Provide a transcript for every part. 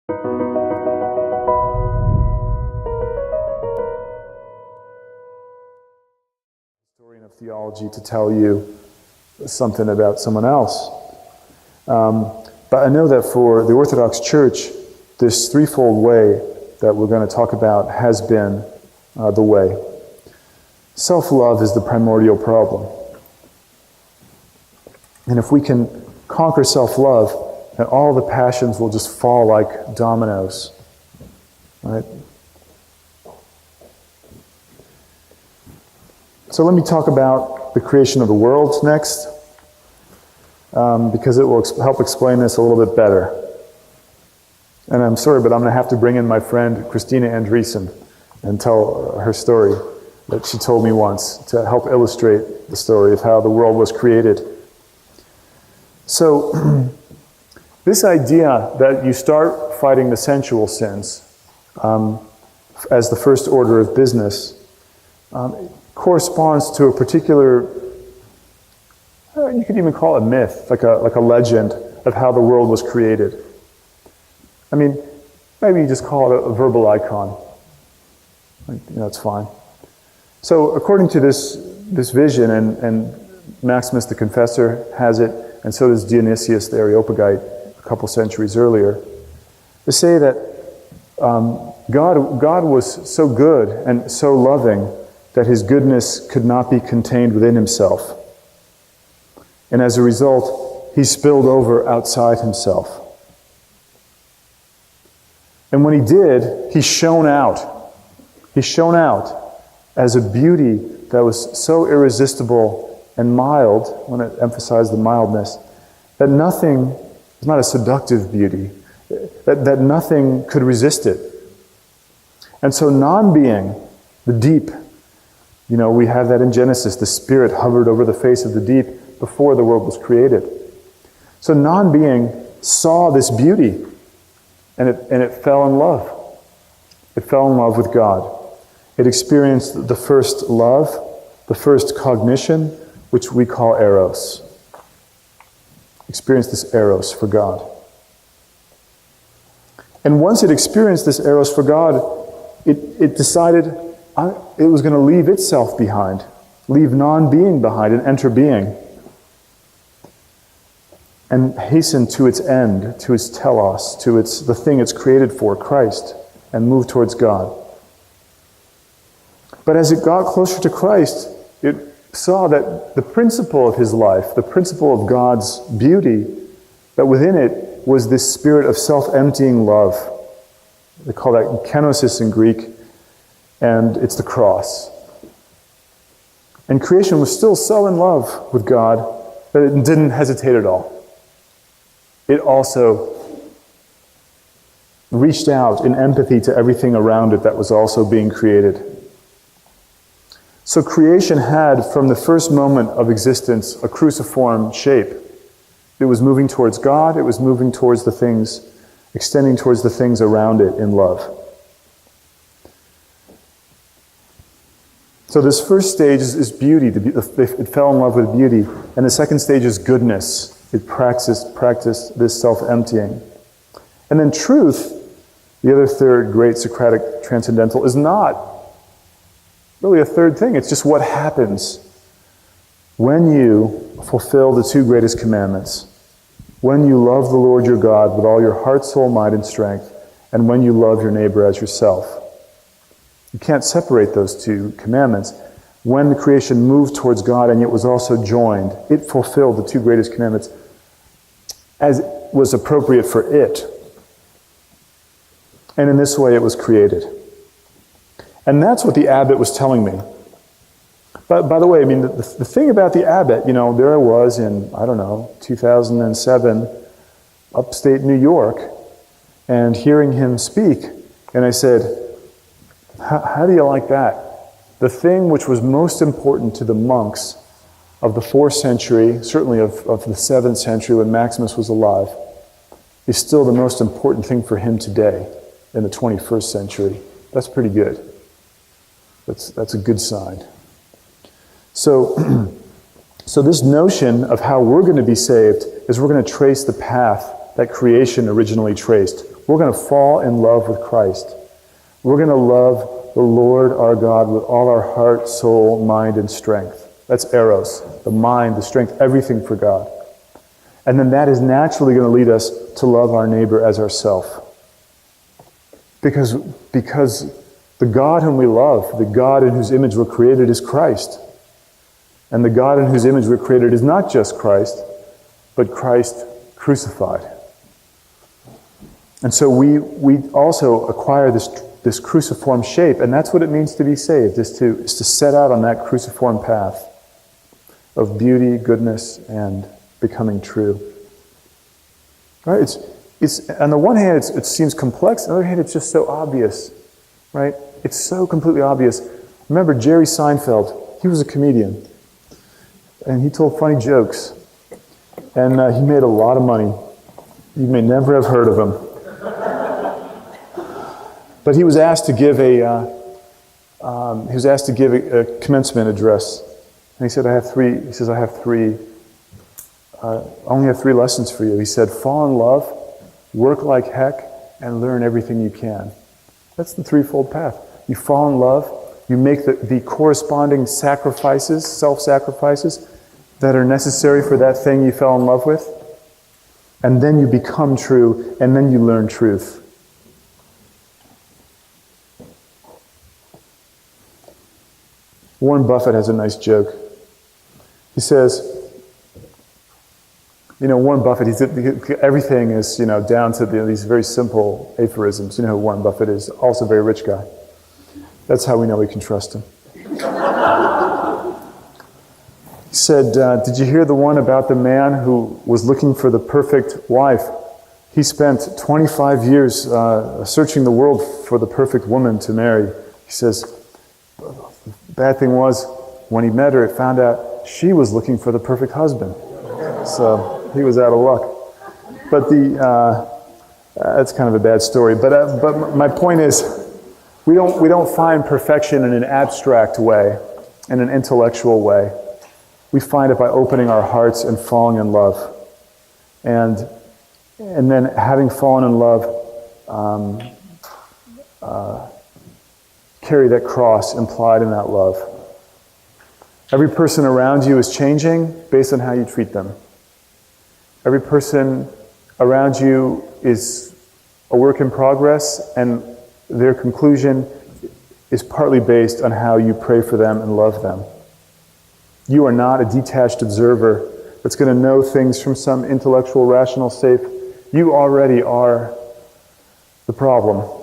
Historian of theology to tell you something about someone else. But I know that for the Orthodox Church, this threefold way that we're going to talk about has been the way. Self-love is the primordial problem. And if we can conquer self-love, then all the passions will just fall like dominoes. Right? So let me talk about the creation of the world next, because it will help explain this a little bit better. And I'm sorry, but I'm going to have to bring in my friend Christina Andreessen and tell her story that she told me once to help illustrate the story of how the world was created. So, this idea that you start fighting the sensual sins as the first order of business corresponds to a particular, you could even call it a myth, like a legend of how the world was created. I mean, maybe you just call it a verbal icon. It's fine. So according to this vision, and Maximus the Confessor has it, and so does Dionysius the Areopagite a couple centuries earlier, they say that God was so good and so loving that his goodness could not be contained within himself. And as a result, he spilled over outside himself. And when he did, he shone out. He shone out as a beauty that was so irresistible and mild, when it emphasized the mildness, that nothing, it's not a seductive beauty, that nothing could resist it. And so non-being, the deep, we have that in Genesis, the Spirit hovered over the face of the deep before the world was created. So non-being saw this beauty, and it fell in love. It fell in love with God. It experienced the first love, the first cognition, which we call eros. Experienced this eros for God. And once it experienced this eros for God, it decided it was going to leave itself behind, leave non-being behind and enter being, and hasten to its end, to its telos, to the thing it's created for, Christ, and move towards God. But as it got closer to Christ, it saw that the principle of his life, the principle of God's beauty, that within it was this spirit of self-emptying love. They call that kenosis in Greek, and it's the cross. And creation was still so in love with God that it didn't hesitate at all. It also reached out in empathy to everything around it that was also being created. So creation had, from the first moment of existence, a cruciform shape. It was moving towards God, it was moving towards the things, extending towards the things around it in love. So this first stage is beauty. It fell in love with beauty. And the second stage is goodness. It practiced this self-emptying. And then truth, the other third great Socratic transcendental, is not really a third thing. It's just what happens when you fulfill the two greatest commandments. When you love the Lord your God with all your heart, soul, mind, and strength, and when you love your neighbor as yourself. You can't separate those two commandments. When the creation moved towards God and yet was also joined, it fulfilled the two greatest commandments as was appropriate for it. And in this way it was created. And that's what the abbot was telling me. But by the way, the thing about the abbot, there I was in, 2007, upstate New York, and hearing him speak, and I said, how do you like that? The thing which was most important to the monks of the 4th century, certainly of the 7th century when Maximus was alive, is still the most important thing for him today in the 21st century. That's pretty good. That's a good sign. So this notion of how we're going to be saved is we're going to trace the path that creation originally traced. we're going to fall in love with Christ. We're going to love the Lord our God with all our heart, soul, mind, and strength. That's eros, the mind, the strength, everything for God. And then that is naturally going to lead us to love our neighbor as ourself. Because the God whom we love, the God in whose image we're created is Christ. And the God in whose image we're created is not just Christ, but Christ crucified. And so we also acquire this cruciform shape, and that's what it means to be saved, is to set out on that cruciform path of beauty, goodness, and becoming true. Right? It's on the one hand, it seems complex. On the other hand, it's just so obvious. Right? It's so completely obvious. Remember Jerry Seinfeld? He was a comedian, and he told funny jokes, and he made a lot of money. You may never have heard of him. But he was asked to give a commencement address, and he said, I only have three lessons for you. He said, fall in love, work like heck, and learn everything you can. That's the threefold path. You fall in love, you make the corresponding sacrifices, self-sacrifices, that are necessary for that thing you fell in love with, and then you become true, and then you learn truth. Warren Buffett has a nice joke. He says, Warren Buffett, everything is, down to these very simple aphorisms. You know who Warren Buffett is, also a very rich guy. That's how we know we can trust him. He said, did you hear the one about the man who was looking for the perfect wife? He spent 25 years searching the world for the perfect woman to marry. He says, the bad thing was, when he met her, it found out she was looking for the perfect husband. So he was out of luck. But that's kind of a bad story. But my point is, we don't find perfection in an abstract way, in an intellectual way. We find it by opening our hearts and falling in love. And then having fallen in love, carry that cross implied in that love. Every person around you is changing based on how you treat them. Every person around you is a work in progress, and their conclusion is partly based on how you pray for them and love them. You are not a detached observer that's going to know things from some intellectual, rational state. You already are the problem.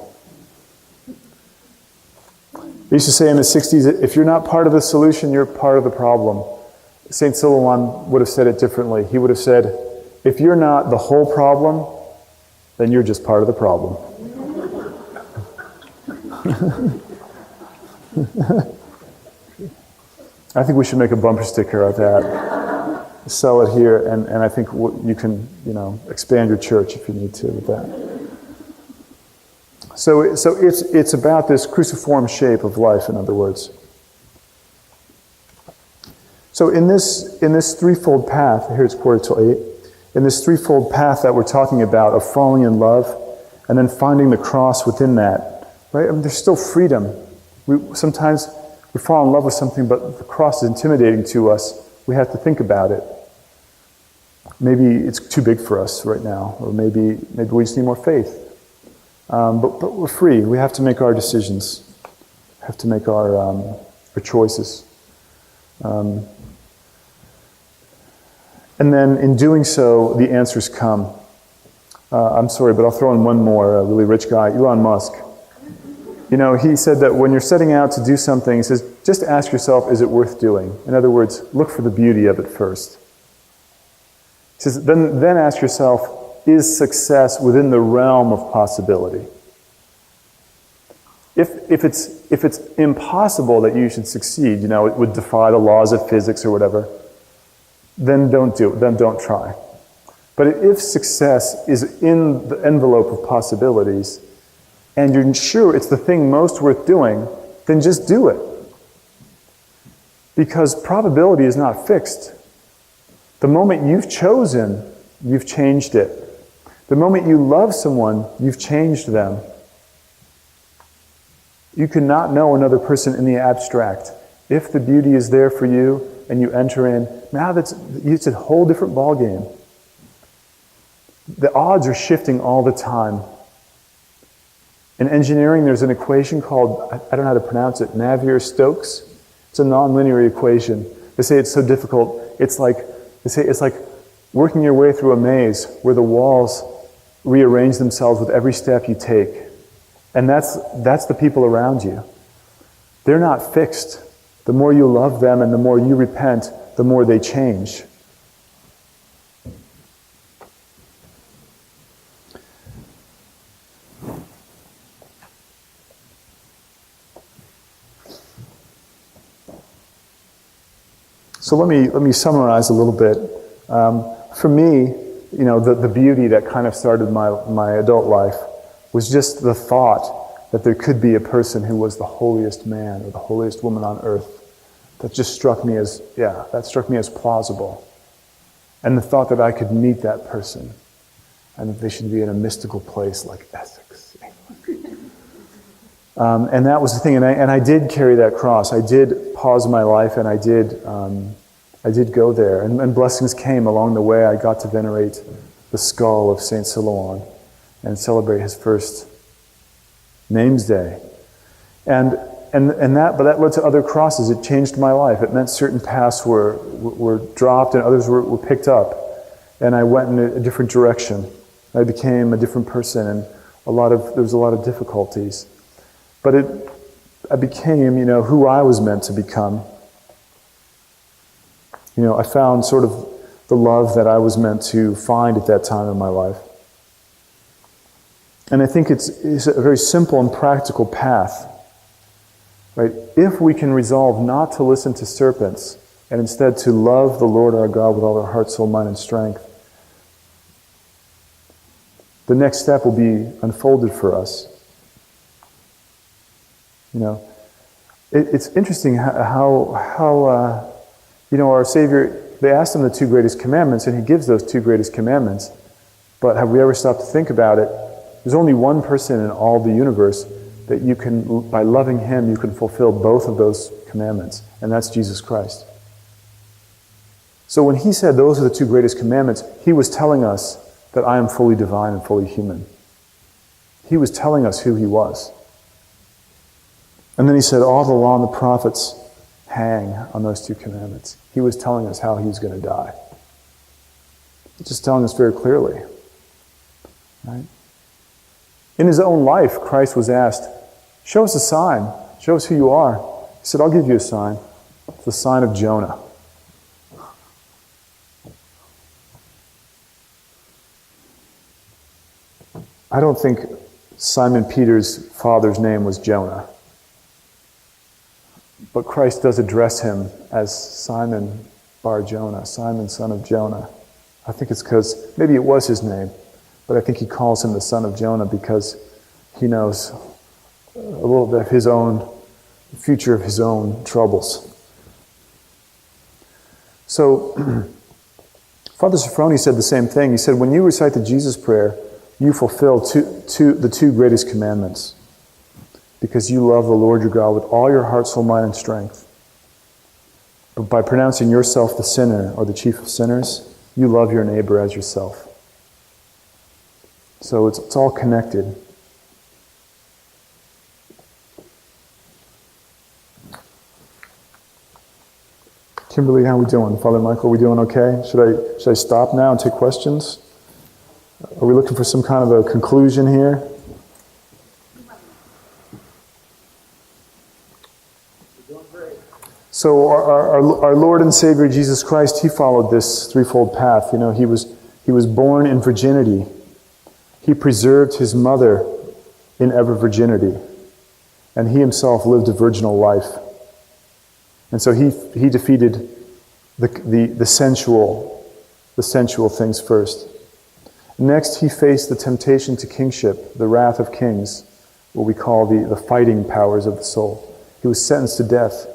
They used to say in the 60s, if you're not part of the solution, you're part of the problem. St. Silouan would have said it differently. He would have said, if you're not the whole problem, then you're just part of the problem. I think we should make a bumper sticker of that. Sell it here, and I think you can, expand your church if you need to with that. So it's about this cruciform shape of life, in other words. So in this threefold path, here it's 7:45, in this threefold path that we're talking about of falling in love and then finding the cross within that, right? There's still freedom. Sometimes we fall in love with something, but the cross is intimidating to us. We have to think about it. Maybe it's too big for us right now, or maybe we just need more faith. But we're free. We have to make our decisions. We have to make our choices. And then in doing so, the answers come. I'm sorry, but I'll throw in one more, a really rich guy, Elon Musk. He said that when you're setting out to do something, he says, just ask yourself, is it worth doing? In other words, look for the beauty of it first. He says, then ask yourself, is success within the realm of possibility? If it's impossible that you should succeed, it would defy the laws of physics or whatever, then don't do it, then don't try. But if success is in the envelope of possibilities, and you're sure it's the thing most worth doing, then just do it. Because probability is not fixed. The moment you've chosen, you've changed it. The moment you love someone, you've changed them. You cannot know another person in the abstract. If the beauty is there for you and you enter in, now it's a whole different ballgame. The odds are shifting all the time. In engineering, there's an equation called, I don't know how to pronounce it, Navier-Stokes. It's a nonlinear equation. They say it's so difficult. It's like working your way through a maze where the walls rearrange themselves with every step you take. And that's the people around you. They're not fixed. The more you love them and the more you repent, the more they change. So let me summarize a little bit. For me, the beauty that kind of started my adult life was just the thought that there could be a person who was the holiest man or the holiest woman on earth. That just struck me as plausible. And the thought that I could meet that person and that they should be in a mystical place like Essex. And that was the thing. And I did carry that cross. I did pause my life and I did go there. And blessings came along the way. I got to venerate the skull of Saint Silouan and celebrate his first names day. But that led to other crosses. It changed my life. It meant certain paths were dropped and others were picked up. And I went in a different direction. I became a different person, and there was a lot of difficulties. But I became, who I was meant to become. I found sort of the love that I was meant to find at that time in my life. And I think it's a very simple and practical path. Right? If we can resolve not to listen to serpents and instead to love the Lord our God with all our heart, soul, mind, and strength, the next step will be unfolded for us. It's interesting how our Savior, they asked him the two greatest commandments, and he gives those two greatest commandments. But have we ever stopped to think about it? There's only one person in all the universe that you can, by loving him, you can fulfill both of those commandments, and that's Jesus Christ. So when he said those are the two greatest commandments, he was telling us that I am fully divine and fully human. He was telling us who he was. And then he said all the law and the prophets hang on those two commandments. He was telling us how he was going to die. He's just telling us very clearly. Right? In his own life, Christ was asked, show us a sign. Show us who you are. He said, I'll give you a sign. It's the sign of Jonah. I don't think Simon Peter's father's name was Jonah. But Christ does address him as Simon Bar Jonah, Simon, son of Jonah. I think it's because, maybe it was his name, but I think he calls him the son of Jonah because he knows a little bit of his own future, of his own troubles. So, Father Sophrony said the same thing. He said, when you recite the Jesus prayer, you fulfill the two greatest commandments. Because you love the Lord your God with all your heart, soul, mind, and strength. But by pronouncing yourself the sinner or the chief of sinners, you love your neighbor as yourself. So it's all connected. Kimberly, how are we doing? Father Michael, are we doing okay? Should I stop now and take questions? Are we looking for some kind of a conclusion here? So our Lord and Savior Jesus Christ, he followed this threefold path. He was born in virginity. He preserved his mother in ever virginity. And he himself lived a virginal life. And so he defeated the sensual things first. Next, he faced the temptation to kingship, the wrath of kings, what we call the fighting powers of the soul. He was sentenced to death.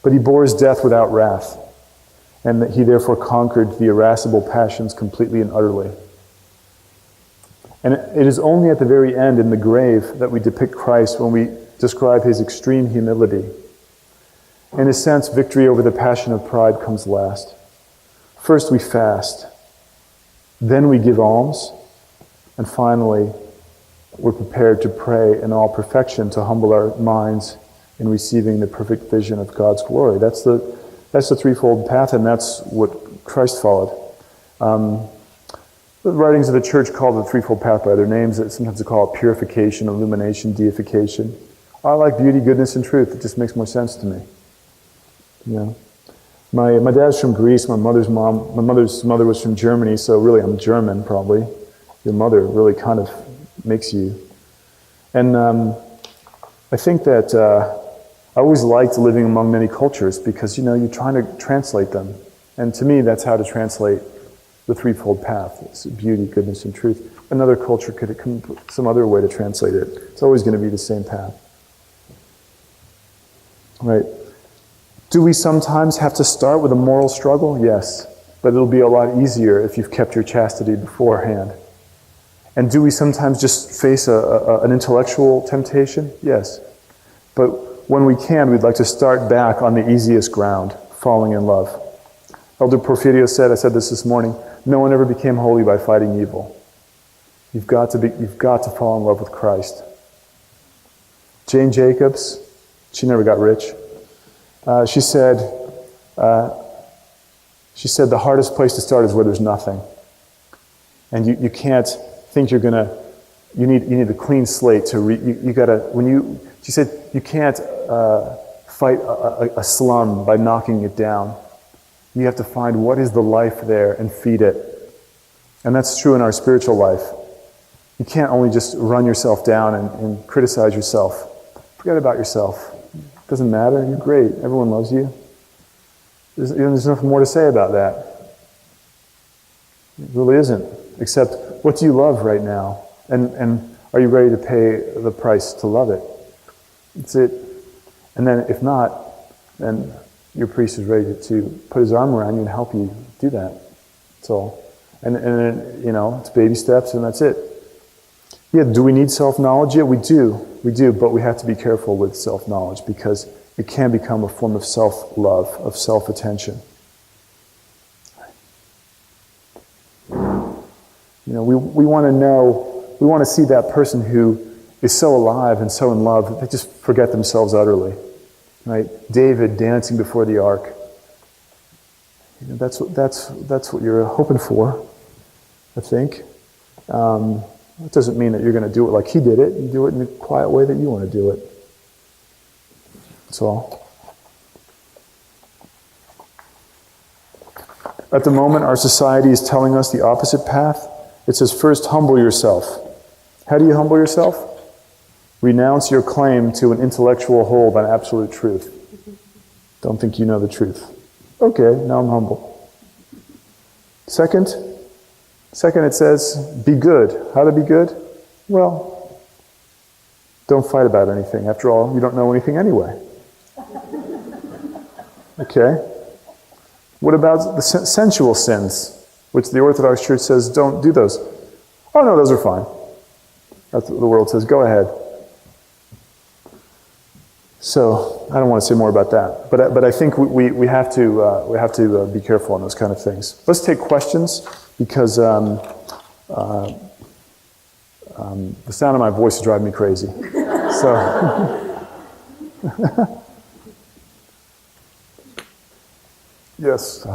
But he bore his death without wrath, and that he therefore conquered the irascible passions completely and utterly. And it is only at the very end in the grave that we depict Christ when we describe his extreme humility. In a sense, victory over the passion of pride comes last. First we fast, then we give alms, and finally we're prepared to pray in all perfection to humble our minds in receiving the perfect vision of God's glory. That's the threefold path, and that's what Christ followed. The writings of the church call the threefold path by other names. Sometimes they call it purification, illumination, deification. I like beauty, goodness, and truth. It just makes more sense to me. You know, my dad's from Greece. My mother's mother was from Germany. So really, I'm German. Probably your mother really kind of makes you. And I think that I always liked living among many cultures because you're trying to translate them. And to me, that's how to translate the threefold path. It's beauty, goodness, and truth. Another culture could come some other way to translate it. It's always going to be the same path. Right. Do we sometimes have to start with a moral struggle? Yes. But it'll be a lot easier if you've kept your chastity beforehand. And do we sometimes just face an intellectual temptation? Yes. But when we can, we'd like to start back on the easiest ground, falling in love. Elder Porfirio said, I said this morning, no one ever became holy by fighting evil. You've got to fall in love with Christ. Jane Jacobs, she never got rich. She said the hardest place to start is where there's nothing. And you can't think you're gonna. You need a clean slate to. She said you can't fight a slum by knocking it down. You have to find what is the life there and feed it. And that's true in our spiritual life. You can't only just run yourself down and criticize yourself. Forget about yourself. It doesn't matter. You're great. Everyone loves you. There's nothing more to say about that. It really isn't. Except, what do you love right now? And are you ready to pay the price to love it? That's it. And then if not, then your priest is ready to put his arm around you and help you do that. That's all. And it's baby steps and that's it. Yeah, do we need self-knowledge? Yeah, we do, but we have to be careful with self-knowledge because it can become a form of self-love, of self-attention. We want to know, we want to see that person who is so alive and so in love that they just forget themselves utterly. Right? David dancing before the ark. That's what you're hoping for, I think. That doesn't mean that you're going to do it like he did it. You do it in the quiet way that you want to do it. That's all. At the moment, our society is telling us the opposite path. It says, first, humble yourself. How do you humble yourself? Renounce your claim to an intellectual hold on absolute truth. Don't think you know the truth. Okay, now I'm humble. Second, it says, be good. How to be good? Well, don't fight about anything. After all, you don't know anything anyway. Okay. What about the sensual sins, which the Orthodox Church says don't do those? Oh no, those are fine. That's what the world says. Go ahead. So I don't want to say more about that, but I think we have to be careful on those kind of things. Let's take questions because the sound of my voice is driving me crazy. So yes,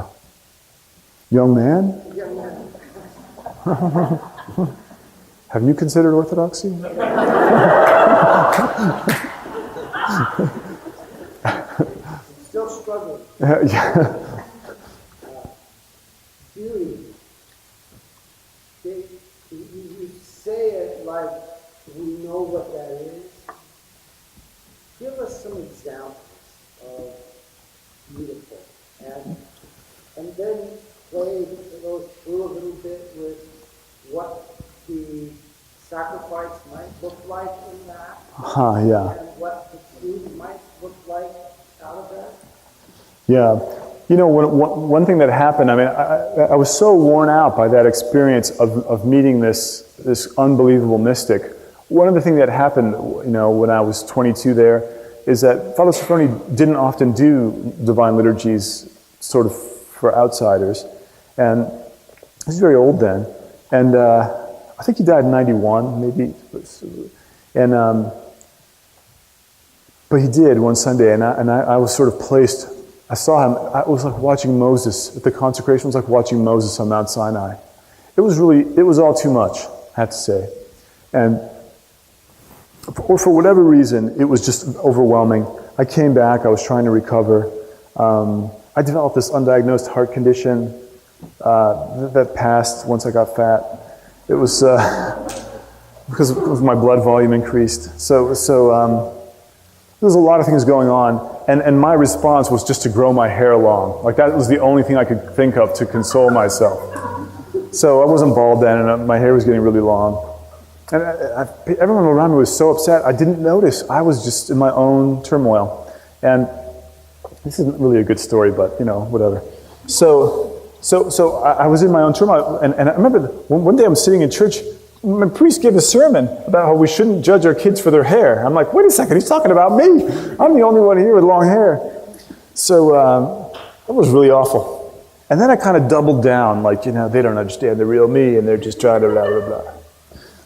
young man. Have you considered orthodoxy? Still struggling. Yeah. Beauty. You say it like we know what that is. Give us some examples of beautiful, and then go through a little bit with what the sacrifice might look like in that, Yeah. and what the food might look like out of that. Yeah. one thing that happened, I mean, I was so worn out by that experience of meeting this unbelievable mystic. One of the things that happened, when I was 22 there, is that Father Sofroni didn't often do divine liturgies sort of for outsiders. And he's very old then. And I think he died in 91, maybe. And but he did one Sunday, and I was sort of placed. I saw him. I was like watching Moses at the consecration. It was like watching Moses on Mount Sinai. It was all too much, I have to say. And for whatever reason, it was just overwhelming. I came back. I was trying to recover. I developed this undiagnosed heart condition that passed once I got fat. It was because my blood volume increased. So there's a lot of things going on. And my response was just to grow my hair long. Like that was the only thing I could think of to console myself. So I wasn't bald then, and my hair was getting really long. And everyone around me was so upset, I didn't notice. I was just in my own turmoil. And this isn't really a good story, but whatever. So I was in my own turmoil, and I remember one day I'm sitting in church. My priest gave a sermon about how we shouldn't judge our kids for their hair. I'm like, wait a second, he's talking about me. I'm the only one here with long hair. So that was really awful. And then I kind of doubled down, like, they don't understand the real me, and they're just trying to blah, blah, blah.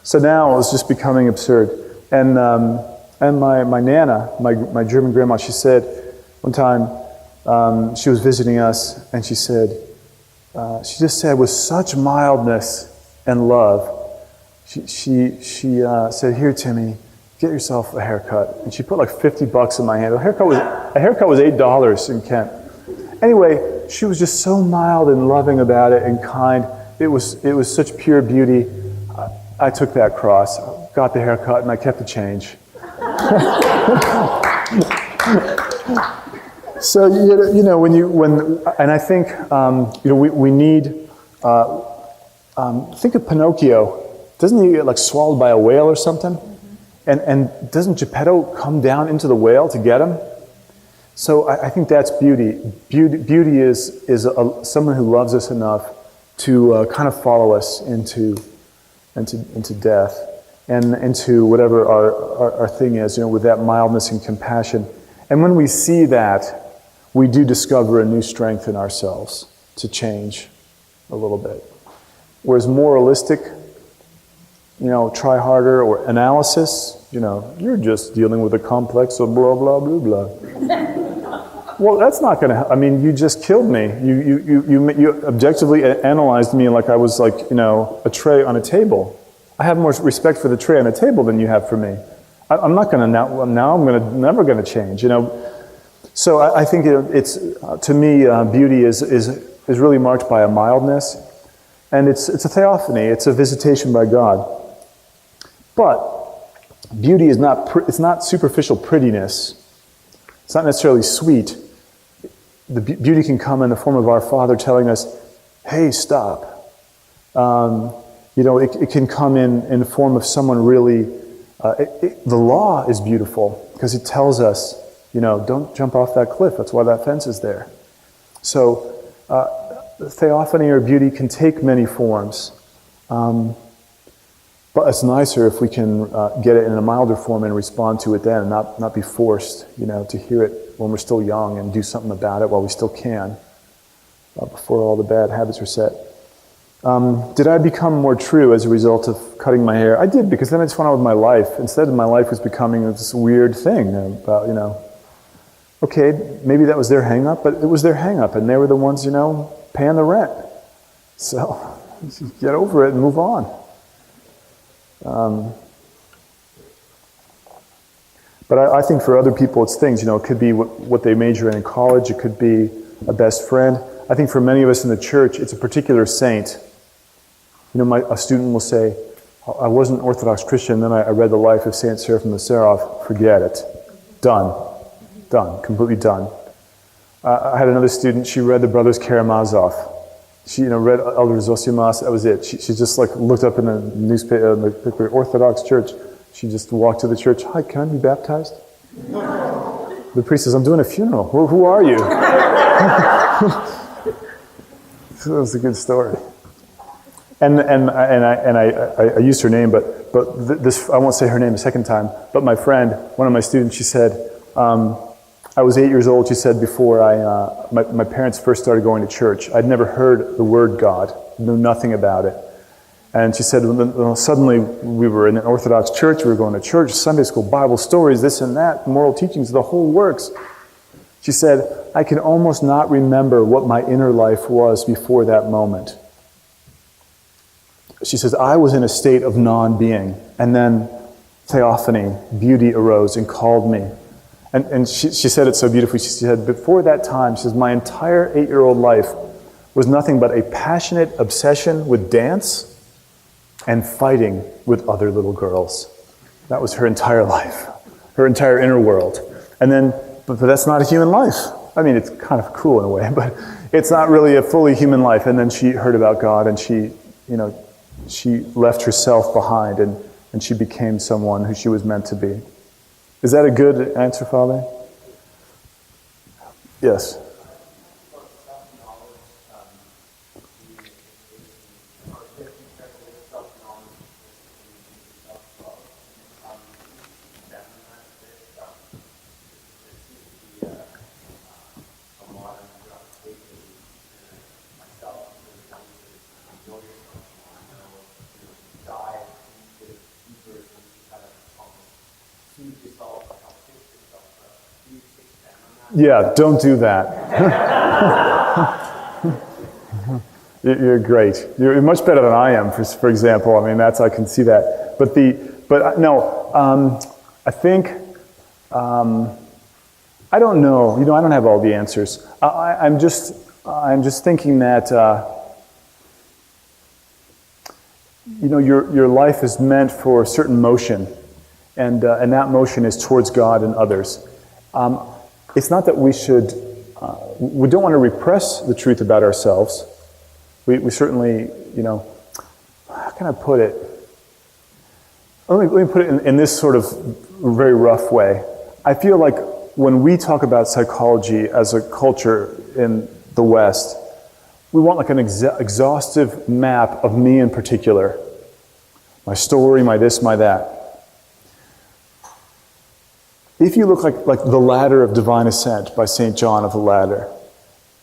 So now it was just becoming absurd. And my Nana, my German grandma, she said one time, she was visiting us, and she just said with such mildness and love, she said, "Here, Timmy, get yourself a haircut." And she put like $50 in my hand. A haircut was $8 in Kent. Anyway, she was just so mild and loving about it and kind. It was such pure beauty. I took that cross, got the haircut, and I kept the change. So and I think we need think of Pinocchio. Doesn't he get like swallowed by a whale or something? And doesn't Geppetto come down into the whale to get him? So I think that's beauty. Beauty is someone who loves us enough to kind of follow us into death and into whatever our thing is, with that mildness and compassion. And when we see that, we do discover a new strength in ourselves to change a little bit. Whereas moralistic, try harder, or analysis, you're just dealing with a complex of blah, blah, blah, blah. Well, that's not going to, you just killed me. You objectively analyzed me like I was like, a tray on a table. I have more respect for the tray on a table than you have for me. I'm not going to, now I'm never going to change, So I think it's, to me, beauty is really marked by a mildness, and it's a theophany, it's a visitation by God. But beauty is it's not superficial prettiness. It's not necessarily sweet. The beauty can come in the form of our Father telling us, hey, stop. It can come in the form of someone really, the law is beautiful because it tells us, don't jump off that cliff. That's why that fence is there. So theophany or beauty can take many forms. But it's nicer if we can get it in a milder form and respond to it then, and not be forced, to hear it when we're still young and do something about it while we still can, before all the bad habits are set. Did I become more true as a result of cutting my hair? I did, because then I just went on with my life. Instead, my life was becoming this weird thing about, okay, maybe that was their hang-up, but it was their hang-up, and they were the ones, paying the rent. So, get over it and move on. But I think for other people it's things, it could be what they major in college, it could be a best friend. I think for many of us in the church, it's a particular saint. A student will say, I wasn't an Orthodox Christian, then I read the life of Saint Seraphim the Seraph. Forget it. Done, completely done. I had another student, she read the Brothers Karamazov. She, read Elder Zosimas, that was it. She just looked up in the newspaper, the Orthodox church. She just walked to the church. Hi, can I be baptized? The priest says, I'm doing a funeral. Who are you? So that was a good story. And I used her name, but this, I won't say her name a second time, but my friend, one of my students, she said, I was 8 years old, she said, before my parents first started going to church. I'd never heard the word God, knew nothing about it. And she said, well, suddenly we were in an Orthodox church, we were going to church, Sunday school, Bible stories, this and that, moral teachings, the whole works. She said, I can almost not remember what my inner life was before that moment. She says, I was in a state of non-being, and then theophany, beauty arose and called me. And she said it so beautifully. She said, before that time, she says, my entire 8-year-old life was nothing but a passionate obsession with dance and fighting with other little girls. That was her entire life, her entire inner world. And then, but that's not a human life. I mean, it's kind of cool in a way, but it's not really a fully human life. And then she heard about God, and she left herself behind, and she became someone who she was meant to be. Is that a good answer, Father? Yes. Yeah, don't do that. You're great. You're much better than I am, for example. I mean, I can see that. I think, I don't know. I don't have all the answers. I'm just thinking that, your life is meant for a certain motion, and that motion is towards God and others. It's not that we don't want to repress the truth about ourselves. We certainly, how can I put it? Let me put it in this sort of very rough way. I feel like when we talk about psychology as a culture in the West, we want like an exhaustive map of me in particular. My story, my this, my that. If you look like the ladder of divine ascent by St. John of the Ladder,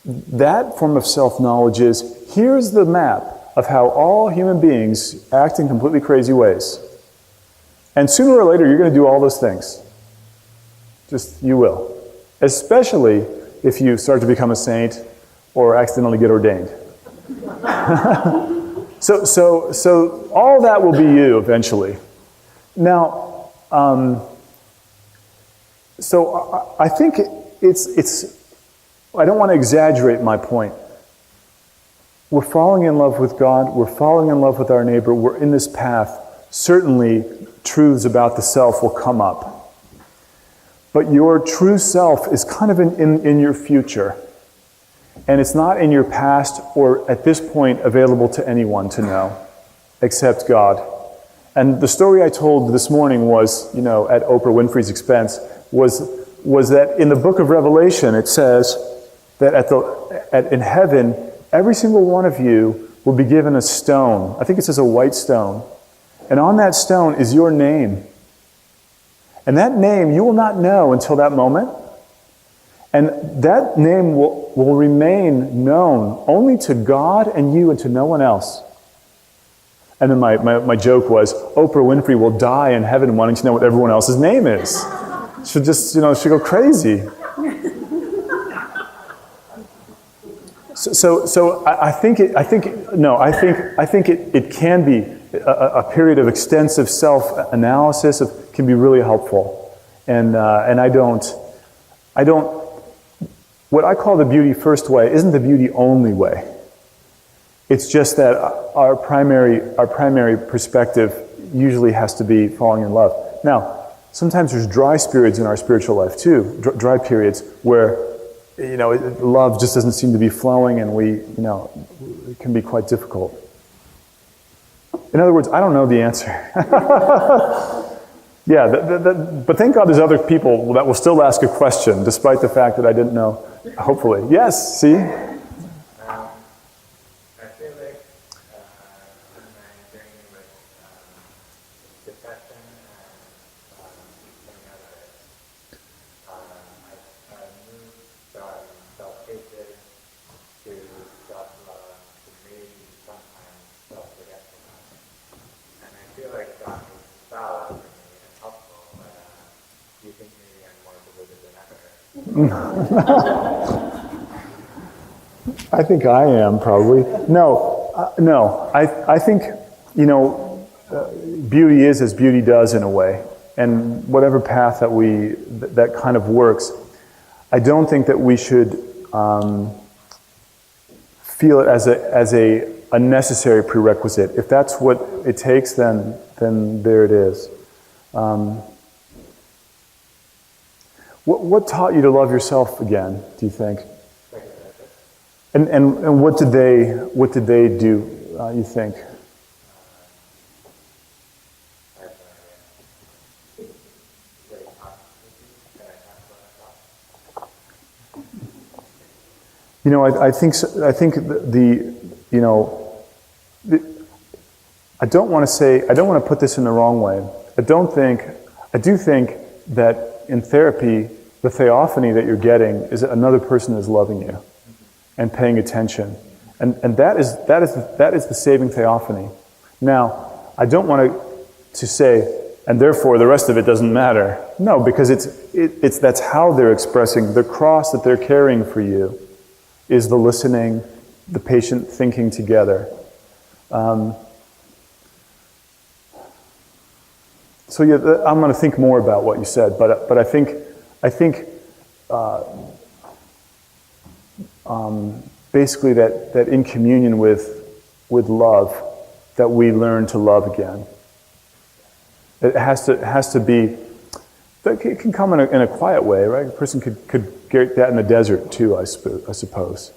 that form of self-knowledge is, here's the map of how all human beings act in completely crazy ways. And sooner or later, you're going to do all those things. Just, you will. Especially if you start to become a saint or accidentally get ordained. So all that will be you eventually. Now, so I think it's I don't want to exaggerate my point. We're falling in love with God, we're falling in love with our neighbor, we're in this path. Certainly, truths about the self will come up. But your true self is kind of in your future. And it's not in your past or at this point available to anyone to know, except God. And the story I told this morning was, at Oprah Winfrey's expense, was that in the book of Revelation it says that in heaven, every single one of you will be given a stone. I think it says a white stone. And on that stone is your name. And that name you will not know until that moment. And that name will remain known only to God and you and to no one else. And then my joke was, Oprah Winfrey will die in heaven wanting to know what everyone else's name is. She'll just, she'll go crazy. So I think it can be a period of extensive self-analysis can be really helpful. And I don't, what I call the beauty first way isn't the beauty only way. It's just that our primary perspective usually has to be falling in love. Now, sometimes there's dry periods in our spiritual life too, dry periods where, love just doesn't seem to be flowing and it can be quite difficult. In other words, I don't know the answer. Yeah, but thank God there's other people that will still ask a question, despite the fact that I didn't know Hopefully. Yes, see? I feel like in my journey with depression and many others, I moved from self-hatred to self-love to maybe sometimes self-forgetfulness. And I feel like God was valid for me and helpful, but do you think maybe I'm more deluded than ever? I think I am, probably. No. I think, beauty is as beauty does in a way. And whatever path that kind of works, I don't think that we should feel it as a necessary prerequisite. If that's what it takes, then there it is. What taught you to love yourself again, do you think? And what did they do, you think? I think I don't want to put this in the wrong way. I do think that in therapy, the theophany that you're getting is that another person is loving you and paying attention. And that is the saving theophany. Now, I don't want to say, and therefore the rest of it doesn't matter. No, because that's how they're expressing the cross that they're carrying for you is the listening, the patient thinking together. So yeah, I'm going to think more about what you said, but I think basically that in communion with love, that we learn to love again. It has to be. It can come in a quiet way, right? A person could get that in the desert too, I suppose.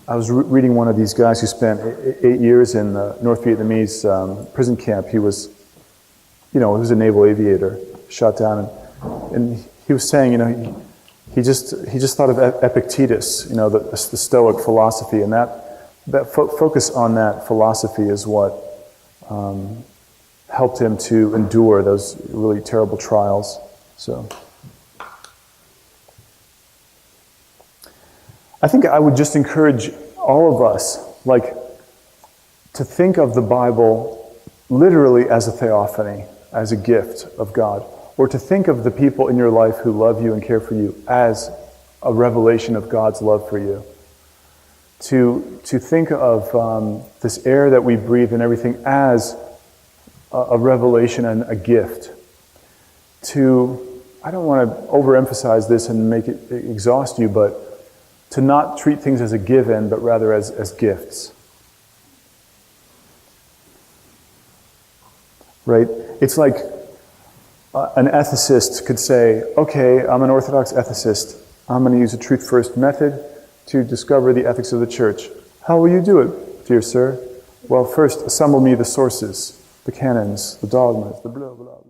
I was reading one of these guys who spent 8 years in the North Vietnamese prison camp. He was a naval aviator, shot down, and he was saying, he just thought of Epictetus, the Stoic philosophy, and that focus on that philosophy is what helped him to endure those really terrible trials. So, I think I would just encourage all of us, to think of the Bible literally as a theophany, as a gift of God, or to think of the people in your life who love you and care for you as a revelation of God's love for you. To think of this air that we breathe and everything as a revelation and a gift. I don't want to overemphasize this and make it exhaust you, but to not treat things as a given, but rather as gifts. Right? It's like an ethicist could say, okay, I'm an Orthodox ethicist. I'm going to use a truth-first method to discover the ethics of the Church. How will you do it, dear sir? Well, first, assemble me the sources, the canons, the dogmas, the blah, blah, blah.